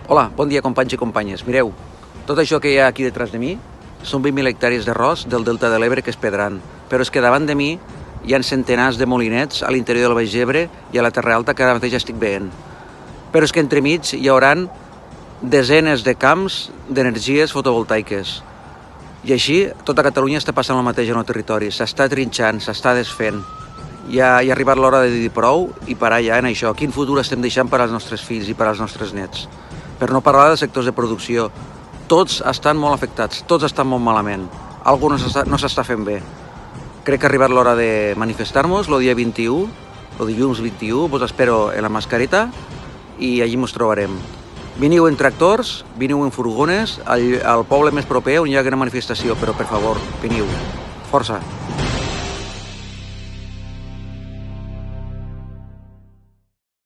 Hola, bon dia companys i companyes. Mireu, tot això que hi ha aquí detrás de mi són 20.000 hectàrees d'arròs del Delta de l'Ebre que es pedran. Però és que davant de mi hi ha centenars de molinets a l'interior del Baix Ebre i a la Terra Alta que ara mateix estic veient. Però és que entremig hi hauran desenes de camps d'energies fotovoltaiques. I així, tota Catalunya està passant el mateix en el territori. S'està trinxant, s'està desfent. Ja ha arribat l'hora de dir prou i parar ja en això. Quin futur estem deixant per als nostres fills i per als nostres nets? Per no parlar dels sectors de producció. Tots estan molt afectats, tots estan molt malament. Algú no s'està fent bé. Crec que ha arribat l'hora de manifestar-nos el dia 21, el dilluns 21, vos espero en la mascareta i allí mos trobarem. Veniu en tractors, veniu en furgones, al poble més proper on hi ha una manifestació, però per favor, veniu. Força!